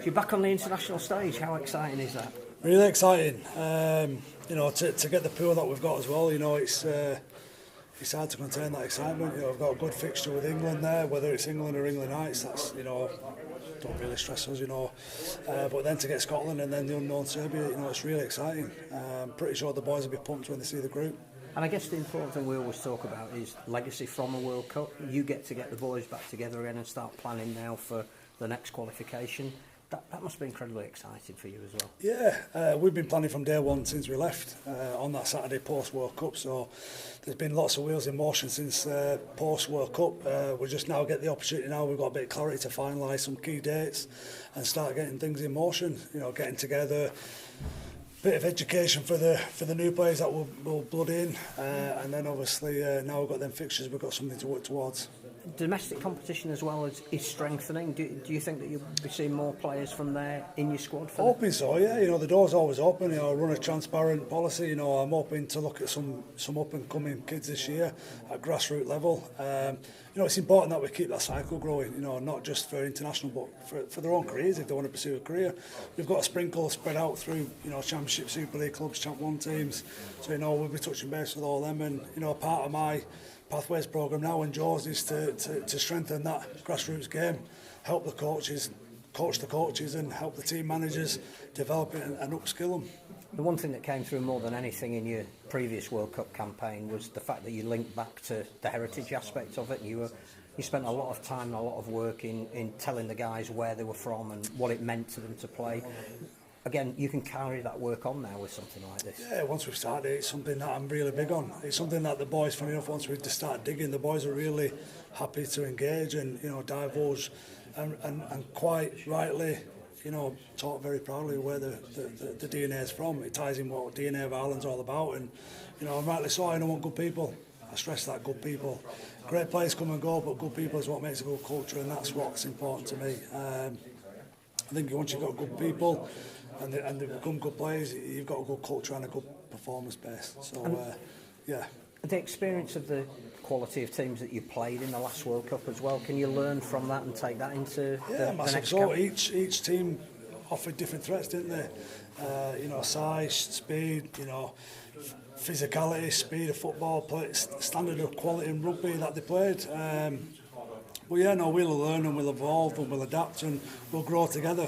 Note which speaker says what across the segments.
Speaker 1: You're back on the international stage. How exciting is that?
Speaker 2: Really exciting. You know, to get the pool that we've got as well. You know, it's hard to contain that excitement. You know, we've got a good fixture with England there, whether it's England or England Knights. That's, you know, don't really stress us. You know, but then to get Scotland and then the unknown Serbia, you know, it's really exciting. I'm pretty sure the boys will be pumped when they see the group.
Speaker 1: And I guess the important thing we always talk about is legacy from a World Cup. You get to get the boys back together again and start planning now for the next qualification. That must be incredibly exciting for you as well.
Speaker 2: Yeah, we've been planning from day one since we left on that Saturday post-World Cup. So there's been lots of wheels in motion since post-World Cup. We just now get the opportunity now. We've got a bit of clarity to finalise some key dates and start getting things in motion. You know, getting together. Bit of education for the new players that will blood in, and then obviously now we've got them fixtures, we've got something to work towards.
Speaker 1: Domestic competition as well is strengthening. Do you think that you'll be seeing more players from there in your squad?
Speaker 2: Hoping so, yeah. You know, the door's always open. You know, I run a transparent policy. You know, I'm hoping to look at some up and coming kids this year at grassroots level. You know, it's important that we keep that cycle growing. You know, not just for international, but for their own careers if they want to pursue a career. We've got a sprinkle spread out through, you know, Championship, Super League clubs, Champ 1 teams. So, you know, we'll be touching base with all them. And, you know, part of my Pathways programme now and Joe's is to strengthen that grassroots game, help the coaches, coach the coaches and help the team managers develop it and upskill them.
Speaker 1: The one thing that came through more than anything in your previous World Cup campaign was the fact that you linked back to the heritage aspect of it. You spent a lot of time and a lot of work in telling the guys where they were from and what it meant to them to play. Again, you can carry that work on now with something like this.
Speaker 2: Yeah, once we've started, it's something that I'm really big on. It's something that the boys, funny enough, once we just start digging, the boys are really happy to engage and, you know, divulge and quite rightly, you know, talk very proudly where the DNA is from. It ties in what DNA of Ireland's all about, and, you know, and rightly so. I know want good people. I stress that, good people. Great players come and go, but good people is what makes a good culture, and that's what's important to me. I think once you've got good people and they become good players, you've got a good culture and a good performance base. So, yeah.
Speaker 1: The experience of the quality of teams that you played in the last World Cup as well, can you learn from that and take that into the next
Speaker 2: so
Speaker 1: camp?
Speaker 2: Each team offered different threats, didn't they? You know, size, speed, you know, physicality, speed of football, standard of quality in rugby that they played. Well, yeah, no, we'll learn and we'll evolve and we'll adapt and we'll grow together.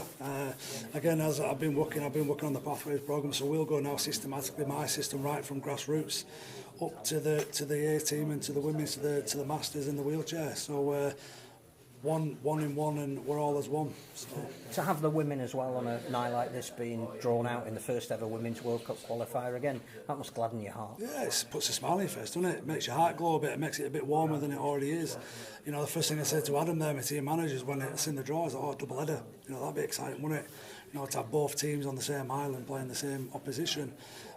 Speaker 2: Again, as I've been working on the Pathways programme, so we'll go now systematically, my system, right from grassroots up to the A team and to the women's, to the masters in the wheelchair. So one in one, and we're all as one. So.
Speaker 1: To have the women as well on a night like this being drawn out in the first ever Women's World Cup qualifier again, that must gladden your heart.
Speaker 2: Yeah, it puts a smile on your face, doesn't it? It makes your heart glow a bit, it makes it a bit warmer than it already is. You know, the first thing I said to Adam there, my team managers, when it's in the draw, is like, oh, double header. You know, that'd be exciting, wouldn't it? You know, to have both teams on the same island playing the same opposition.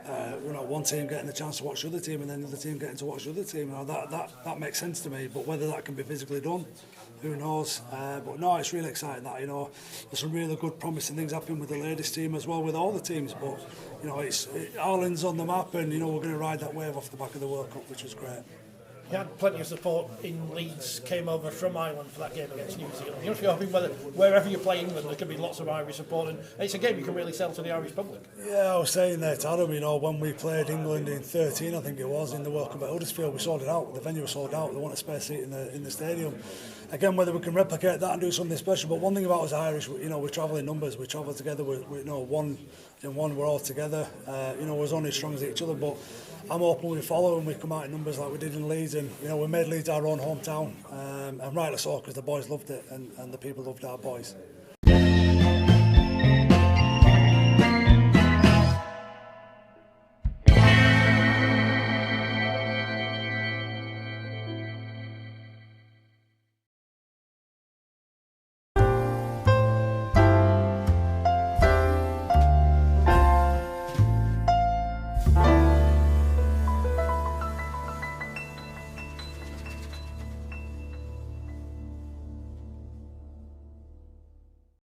Speaker 2: You know, one team getting the chance to watch the other team and then the other team getting to watch the other team. You know, that makes sense to me. But whether that can be physically done, who knows? But no, it's really exciting that, you know, there's some really good promising things happening with the ladies team as well, with all the teams. But, you know, Ireland's on the map and, you know, we're going to ride that wave off the back of the World Cup, which was great.
Speaker 3: You had plenty of support in Leeds, came over from Ireland for that game against New Zealand. You must be hoping wherever you play England, there can be lots of Irish support, and it's a game you can really sell to the Irish public.
Speaker 2: Yeah, I was saying there to Adam, you know, when we played England in 13, I think it was, in the World Cup at Huddersfield, we sold it out. The venue was sold out. They want a spare seat in the stadium. Again, whether we can replicate that and do something special, but one thing about us Irish, you know, we travel in numbers. We travel together. We you know, one in one, we're all together. You know, we're only as strong as each other, but I'm hoping we follow and we come out in numbers like we did in Leeds, and, you know, we made Leeds our own hometown, and rightly so, because the boys loved it and the people loved our boys.